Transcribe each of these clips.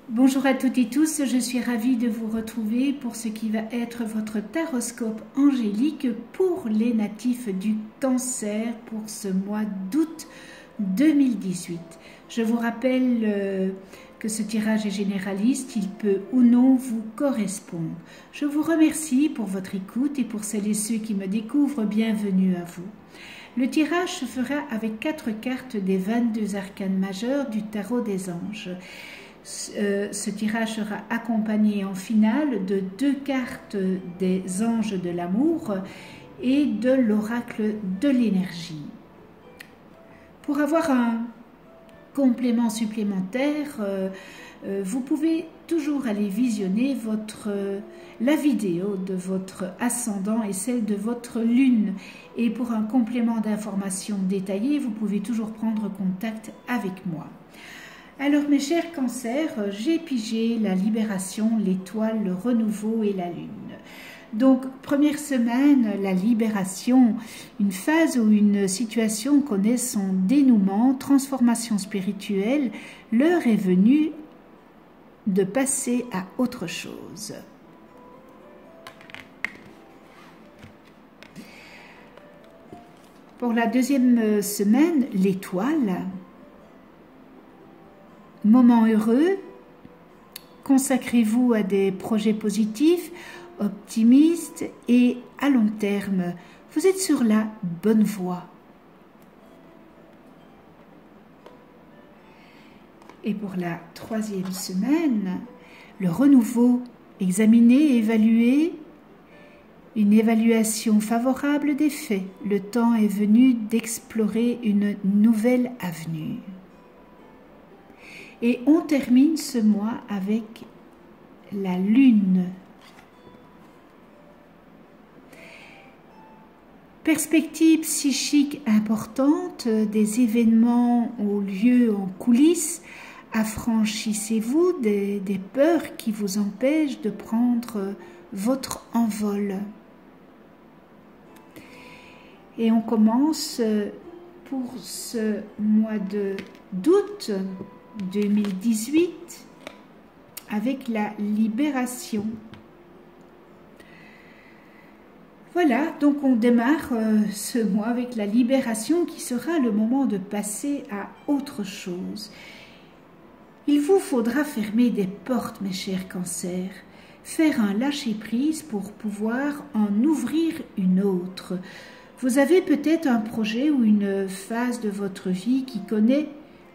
Bonjour à toutes et tous, je suis ravie de vous retrouver pour ce qui va être votre taroscope angélique pour les natifs du Cancer pour ce mois d'août 2018. Je vous rappelle que ce tirage est généraliste, il peut ou non vous correspondre. Je vous remercie pour votre écoute et pour celles et ceux qui me découvrent, bienvenue à vous. Le tirage se fera avec 4 cartes des 22 arcanes majeures du tarot des anges. Ce tirage sera accompagné en finale de 2 cartes des anges de l'amour et de l'oracle de l'énergie. Pour avoir un complément supplémentaire, vous pouvez toujours aller visionner la vidéo de votre ascendant et celle de votre lune. Et pour un complément d'information détaillé, vous pouvez toujours prendre contact avec moi. Alors mes chers cancers, j'ai pigé la libération, l'étoile, le renouveau et la lune. Donc première semaine, la libération, une phase où une situation connaît son dénouement, transformation spirituelle, l'heure est venue de passer à autre chose. Pour la deuxième semaine, l'étoile. Moment heureux, consacrez-vous à des projets positifs, optimistes et à long terme. Vous êtes sur la bonne voie. Et pour la troisième semaine, le renouveau, examiner, évaluer, une évaluation favorable des faits. Le temps est venu d'explorer une nouvelle avenue. Et on termine ce mois avec la lune. Perspective psychique importante, des événements ont lieu en coulisses. Affranchissez-vous des peurs qui vous empêchent de prendre votre envol. Et on commence pour ce mois d'août 2018 avec la libération. Voilà, donc on démarre ce mois avec la libération qui sera le moment de passer à autre chose. Il vous faudra fermer des portes, mes chers cancers, faire un lâcher-prise pour pouvoir en ouvrir une autre. Vous avez peut-être un projet ou une phase de votre vie qui connaît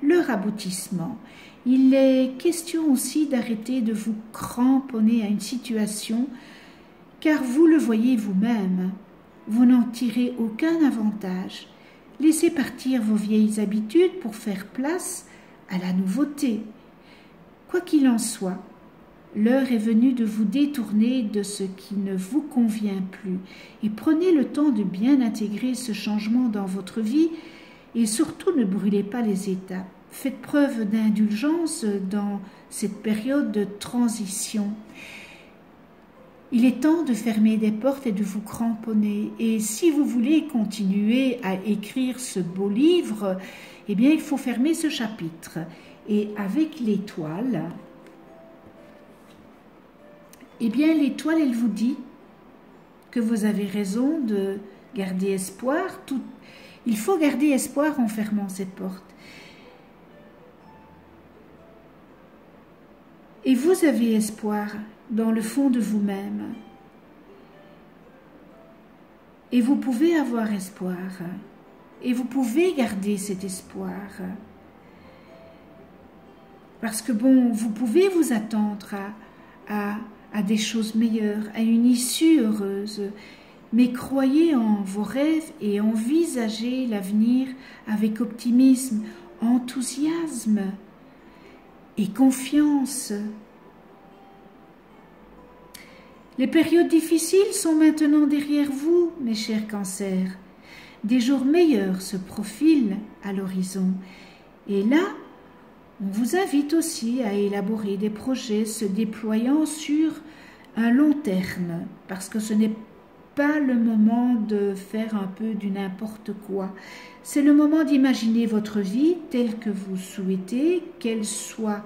leur aboutissement. Il est question aussi d'arrêter de vous cramponner à une situation, car vous le voyez vous-même, vous n'en tirez aucun avantage. Laissez partir vos vieilles habitudes pour faire place à la nouveauté. Quoi qu'il en soit, l'heure est venue de vous détourner de ce qui ne vous convient plus et prenez le temps de bien intégrer ce changement dans votre vie et surtout ne brûlez pas les étapes. Faites preuve d'indulgence dans cette période de transition. Il est temps de fermer des portes et de vous cramponner. Et si vous voulez continuer à écrire ce beau livre, eh bien, il faut fermer ce chapitre. Et avec l'étoile, eh bien, l'étoile, elle vous dit que vous avez raison de garder espoir. Il faut garder espoir en fermant ces portes. Et vous avez espoir dans le fond de vous-même. Et vous pouvez avoir espoir. Et vous pouvez garder cet espoir. Parce que bon, vous pouvez vous attendre à des choses meilleures, à une issue heureuse. Mais croyez en vos rêves et envisagez l'avenir avec optimisme, enthousiasme et confiance. Les périodes difficiles sont maintenant derrière vous, mes chers cancers. Des jours meilleurs se profilent à l'horizon. Et là, on vous invite aussi à élaborer des projets se déployant sur un long terme, parce que ce n'est pas le moment de faire un peu du n'importe quoi. C'est le moment d'imaginer votre vie telle que vous souhaitez qu'elle soit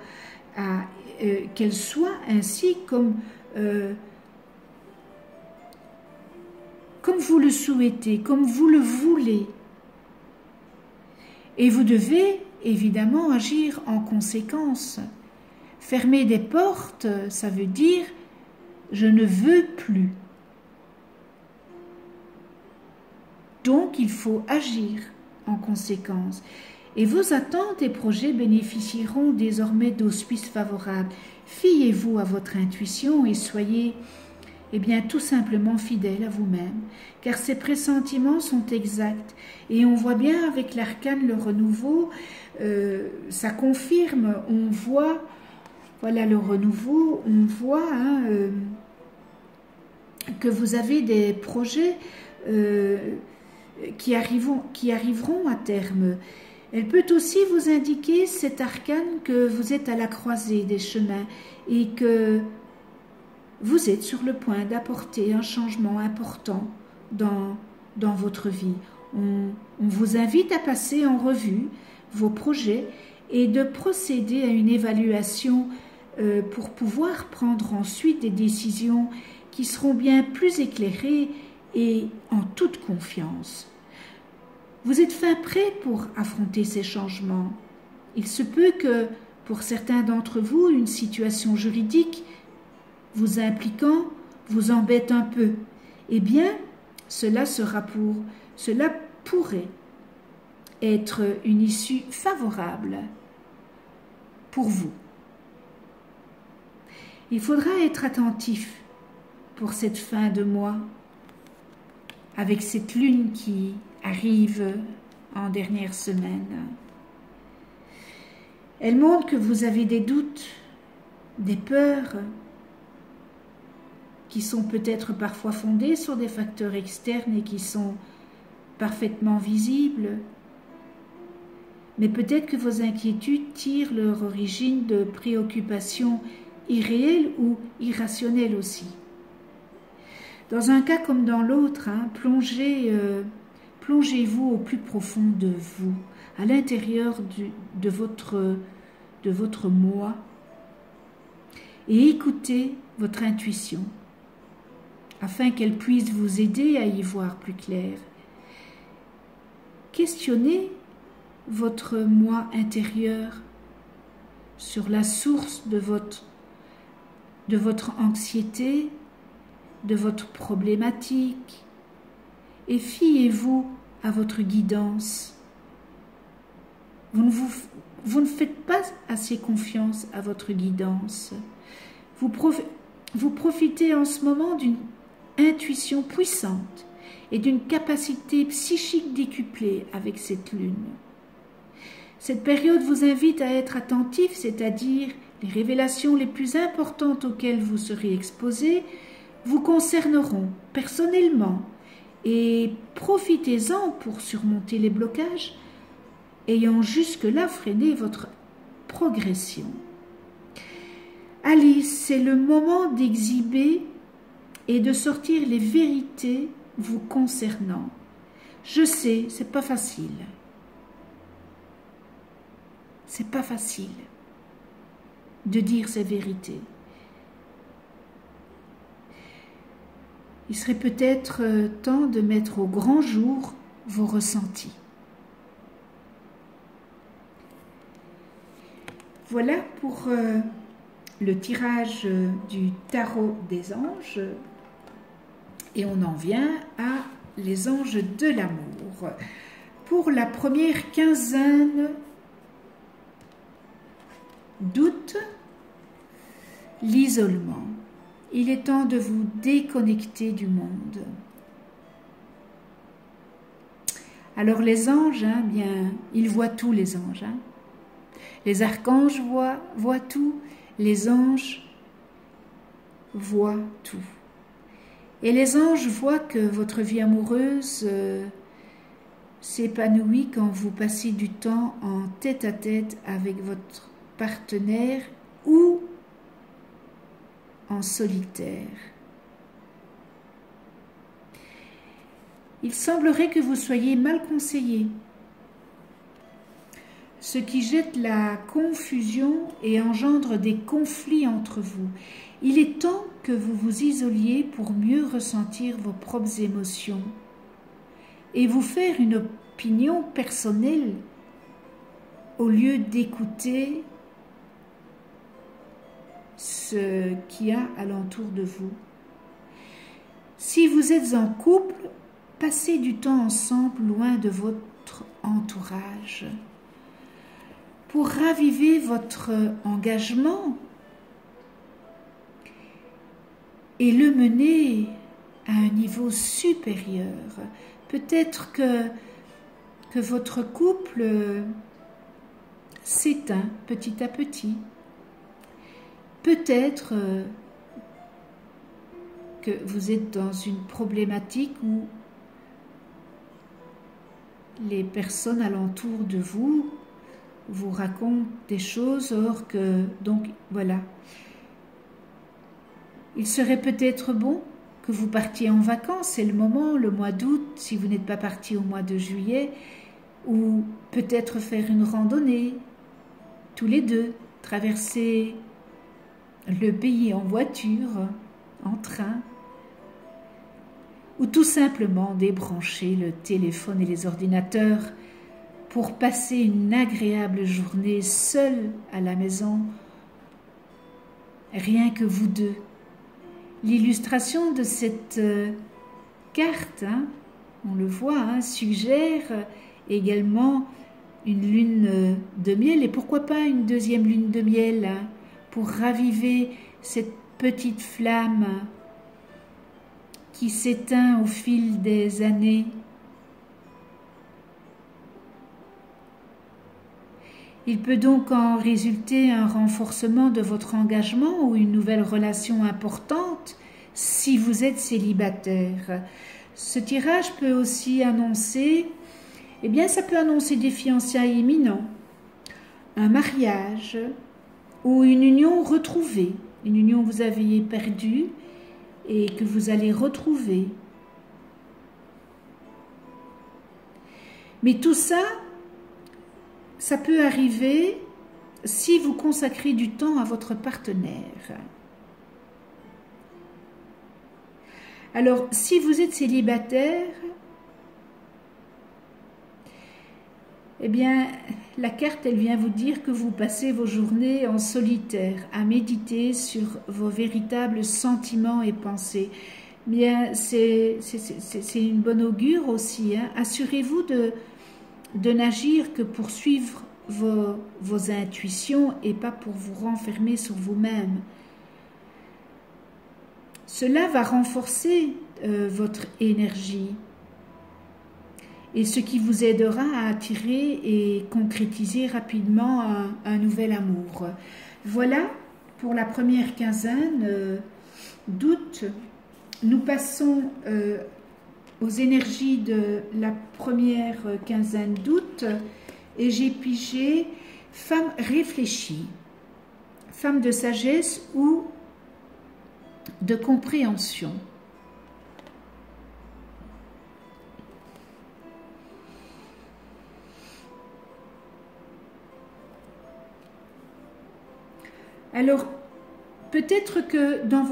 qu'elle soit ainsi comme vous le souhaitez, comme vous le voulez. Et vous devez évidemment agir en conséquence. Fermer des portes, ça veut dire « je ne veux plus ». Donc il faut agir en conséquence. Et vos attentes et projets bénéficieront désormais d'auspices favorables. Fiez-vous à votre intuition et soyez tout simplement fidèle à vous-même, car ces pressentiments sont exacts. Et on voit bien avec l'arcane le renouveau, ça confirme, on voit, voilà le renouveau, on voit que vous avez des projets qui arriveront à terme. Elle peut aussi vous indiquer, cet arcane, que vous êtes à la croisée des chemins et que vous êtes sur le point d'apporter un changement important dans votre vie. On vous invite à passer en revue vos projets et de procéder à une évaluation pour pouvoir prendre ensuite des décisions qui seront bien plus éclairées et en toute confiance. Vous êtes fin prêt pour affronter ces changements. Il se peut que, pour certains d'entre vous, une situation juridique vous impliquant vous embête un peu. Eh bien, cela pourrait être une issue favorable pour vous. Il faudra être attentif pour cette fin de mois, avec cette lune qui arrive en dernière semaine. Elle montre que vous avez des doutes, des peurs, qui sont peut-être parfois fondés sur des facteurs externes et qui sont parfaitement visibles. Mais peut-être que vos inquiétudes tirent leur origine de préoccupations irréelles ou irrationnelles aussi. Dans un cas comme dans l'autre, plongez-vous au plus profond de vous, à l'intérieur de votre moi, et écoutez votre intuition, afin qu'elle puisse vous aider à y voir plus clair. Questionnez votre moi intérieur sur la source de votre anxiété, de votre problématique, et fiez-vous à votre guidance. Vous ne faites pas assez confiance à votre guidance. Vous profitez en ce moment d'une intuition puissante et d'une capacité psychique décuplée avec cette lune. Cette période vous invite à être attentif, c'est-à-dire les révélations les plus importantes auxquelles vous serez exposé vous concerneront personnellement et profitez-en pour surmonter les blocages ayant jusque-là freiné votre progression. Allez, c'est le moment d'exhiber et de sortir les vérités vous concernant. Je sais, c'est pas facile. C'est pas facile de dire ces vérités. Il serait peut-être temps de mettre au grand jour vos ressentis. Voilà pour le tirage du tarot des anges. Et on en vient à les anges de l'amour. Pour la première quinzaine d'août, l'isolement. Il est temps de vous déconnecter du monde. Alors les anges, bien, ils voient tout, les anges. Les archanges voient tout, les anges voient tout. Et les anges voient que votre vie amoureuse s'épanouit quand vous passez du temps en tête-à-tête avec votre partenaire ou en solitaire. Il semblerait que vous soyez mal conseillé. ce qui jette la confusion et engendre des conflits entre vous. Il est temps que vous vous isoliez pour mieux ressentir vos propres émotions et vous faire une opinion personnelle au lieu d'écouter ce qu'il y a alentour de vous. Si vous êtes en couple, passez du temps ensemble loin de votre entourage pour raviver votre engagement et le mener à un niveau supérieur. Peut-être que votre couple s'éteint petit à petit. Peut-être que vous êtes dans une problématique où les personnes alentour de vous vous racontent des choses, or que, donc voilà. Il serait peut-être bon que vous partiez en vacances, c'est le moment, le mois d'août, si vous n'êtes pas parti au mois de juillet, ou peut-être faire une randonnée, tous les deux, traverser le pays en voiture, en train, ou tout simplement débrancher le téléphone et les ordinateurs pour passer une agréable journée seul à la maison, rien que vous deux. L'illustration de cette carte, on le voit, suggère également une lune de miel, et pourquoi pas une deuxième lune de miel, pour raviver cette petite flamme qui s'éteint au fil des années. Il peut donc en résulter un renforcement de votre engagement ou une nouvelle relation importante si vous êtes célibataire. Ce tirage peut aussi annoncer, ça peut annoncer des fiançailles imminents, un mariage ou une union retrouvée, une union que vous aviez perdue et que vous allez retrouver. Mais tout ça, ça peut arriver si vous consacrez du temps à votre partenaire. Alors, si vous êtes célibataire, la carte, elle vient vous dire que vous passez vos journées en solitaire, à méditer sur vos véritables sentiments et pensées. C'est une bonne augure aussi. Assurez-vous de n'agir que pour suivre vos intuitions et pas pour vous renfermer sur vous-même. Cela va renforcer votre énergie et ce qui vous aidera à attirer et concrétiser rapidement un nouvel amour. Voilà pour la première quinzaine d'août. Nous passons aux énergies de la première quinzaine d'août et j'ai pigé femme réfléchie, femme de sagesse ou de compréhension. Alors, peut-être que dans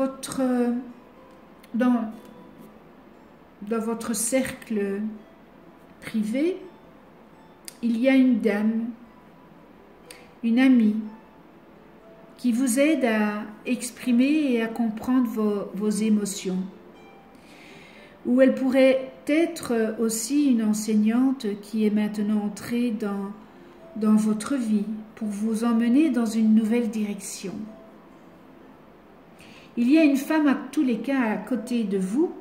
votre cercle privé, il y a une dame, une amie, qui vous aide à exprimer et à comprendre vos émotions. Ou elle pourrait être aussi une enseignante qui est maintenant entrée dans votre vie pour vous emmener dans une nouvelle direction. Il y a une femme à tous les cas à côté de vous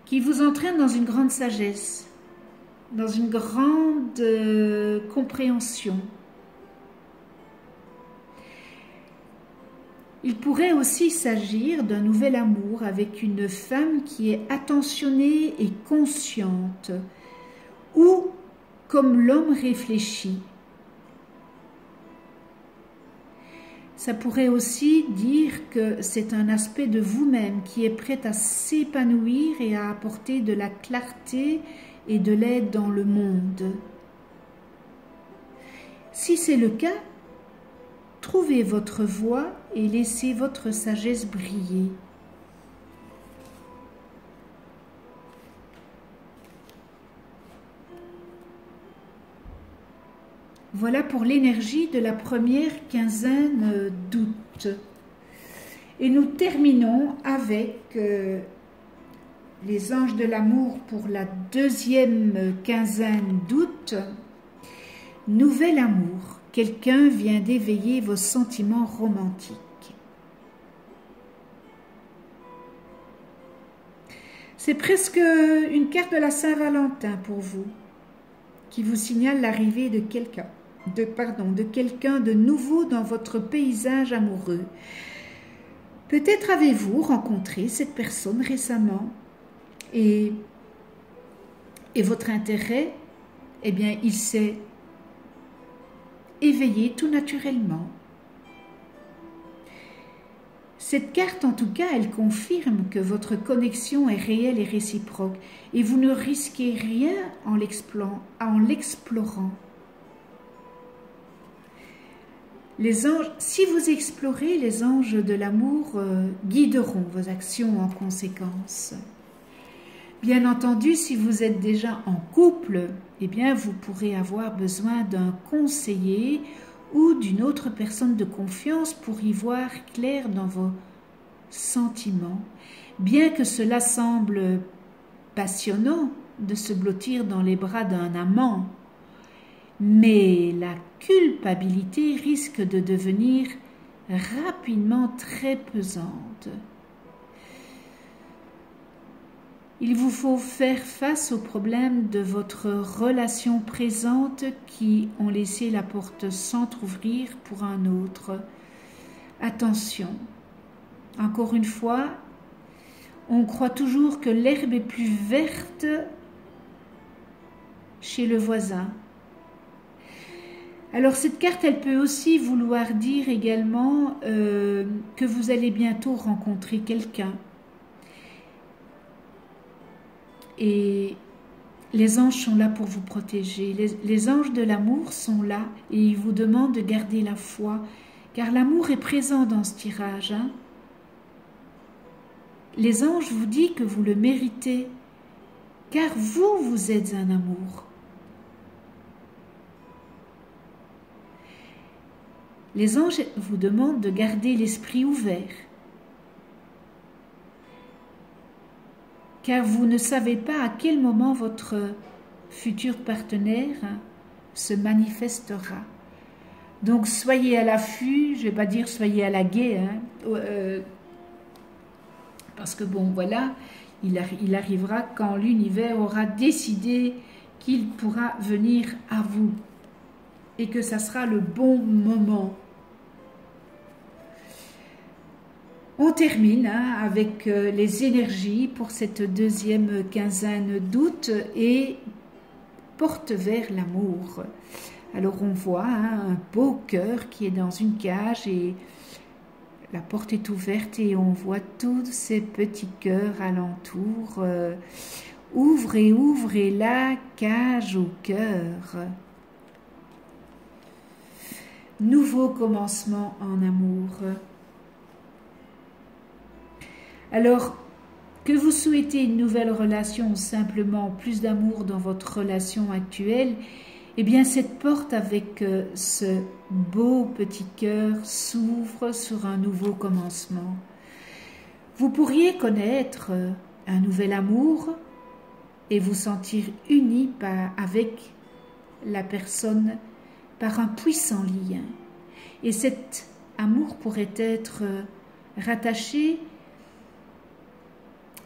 qui vous entraîne dans une grande sagesse, dans une grande compréhension. Il pourrait aussi s'agir d'un nouvel amour avec une femme qui est attentionnée et consciente, ou comme l'homme réfléchi. ça pourrait aussi dire que c'est un aspect de vous-même qui est prêt à s'épanouir et à apporter de la clarté et de l'aide dans le monde. Si c'est le cas, trouvez votre voie et laissez votre sagesse briller. Voilà pour l'énergie de la première quinzaine d'août. Et nous terminons avec les anges de l'amour pour la deuxième quinzaine d'août. Nouvel amour. Quelqu'un vient d'éveiller vos sentiments romantiques. C'est presque une carte de la Saint-Valentin pour vous, qui vous signale l'arrivée de quelqu'un. De quelqu'un de nouveau dans votre paysage amoureux. Peut-être avez-vous rencontré cette personne récemment et votre intérêt, eh bien, il s'est éveillé tout naturellement. Cette carte, en tout cas, elle confirme que votre connexion est réelle et réciproque et vous ne risquez rien en l'explorant. Les anges, si vous explorez, les anges de l'amour guideront vos actions en conséquence. Bien entendu, si vous êtes déjà en couple, eh bien, vous pourrez avoir besoin d'un conseiller ou d'une autre personne de confiance pour y voir clair dans vos sentiments. Bien que cela semble passionnant de se blottir dans les bras d'un amant, mais la culpabilité risque de devenir rapidement très pesante. Il vous faut faire face aux problèmes de votre relation présente qui ont laissé la porte s'entrouvrir pour un autre. Attention, encore une fois, on croit toujours que l'herbe est plus verte chez le voisin. Alors cette carte, elle peut aussi vouloir dire également que vous allez bientôt rencontrer quelqu'un. Et les anges sont là pour vous protéger. Les anges de l'amour sont là et ils vous demandent de garder la foi, car l'amour est présent dans ce tirage. Les anges vous disent que vous le méritez, car vous êtes un amour. Les anges vous demandent de garder l'esprit ouvert, car vous ne savez pas à quel moment votre futur partenaire se manifestera. Donc soyez à l'affût, je ne vais pas dire soyez à la guet, parce que bon voilà, il arrivera quand l'univers aura décidé qu'il pourra venir à vous et que ça sera le bon moment. On termine avec les énergies pour cette deuxième quinzaine d'août et porte vers l'amour. Alors on voit un beau cœur qui est dans une cage et la porte est ouverte et on voit tous ces petits cœurs alentour. Ouvrez la cage au cœur. Nouveau commencement en amour. Alors, que vous souhaitez une nouvelle relation ou simplement plus d'amour dans votre relation actuelle, eh bien cette porte avec ce beau petit cœur s'ouvre sur un nouveau commencement. Vous pourriez connaître un nouvel amour et vous sentir uni avec la personne par un puissant lien. Et cet amour pourrait être rattaché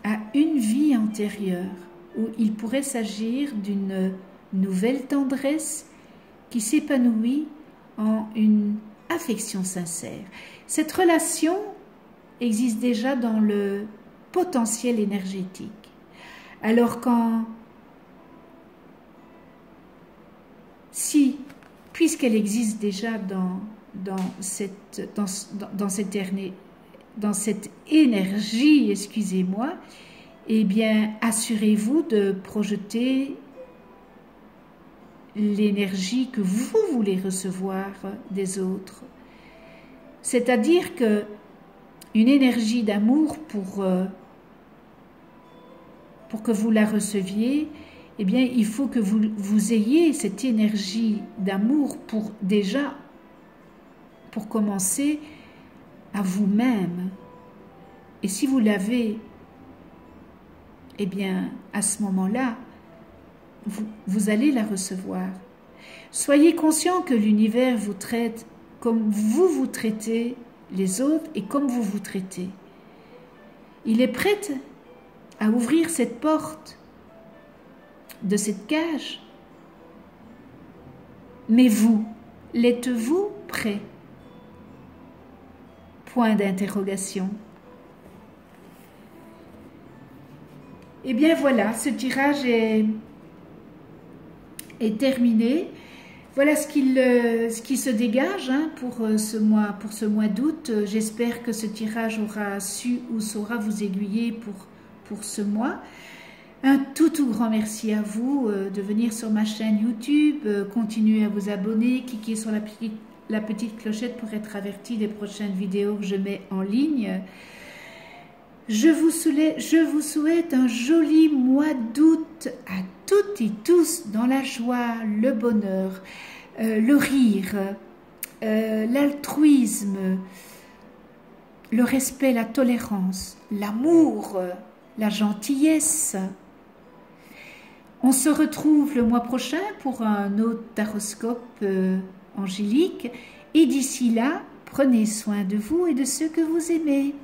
à une vie antérieure, où il pourrait s'agir d'une nouvelle tendresse qui s'épanouit en une affection sincère. Cette relation existe déjà dans le potentiel énergétique. Alors puisqu'elle existe déjà dans dans cette énergie, excusez-moi, eh bien, assurez-vous de projeter l'énergie que vous voulez recevoir des autres. C'est-à-dire que une énergie d'amour pour que vous la receviez, eh bien, il faut que vous ayez cette énergie d'amour pour commencer à vous-même. Et si vous l'avez, eh bien, à ce moment-là, vous allez la recevoir. Soyez conscient que l'univers vous traite comme vous traitez les autres et comme vous vous traitez. Il est prêt à ouvrir cette porte de cette cage. Mais vous, l'êtes-vous prêt? Point d'interrogation. Eh bien voilà, ce tirage est terminé. Voilà ce qui se dégage pour ce mois d'août. J'espère que ce tirage aura su ou saura vous aiguiller pour ce mois. Un tout grand merci à vous de venir sur ma chaîne YouTube, continuez à vous abonner, cliquez sur la petite clochette pour être averti des prochaines vidéos que je mets en ligne. Je vous souhaite un joli mois d'août à toutes et tous, dans la joie, le bonheur, le rire, l'altruisme, le respect, la tolérance, l'amour, la gentillesse. On se retrouve le mois prochain pour un autre taroscope angélique et d'ici là, prenez soin de vous et de ceux que vous aimez.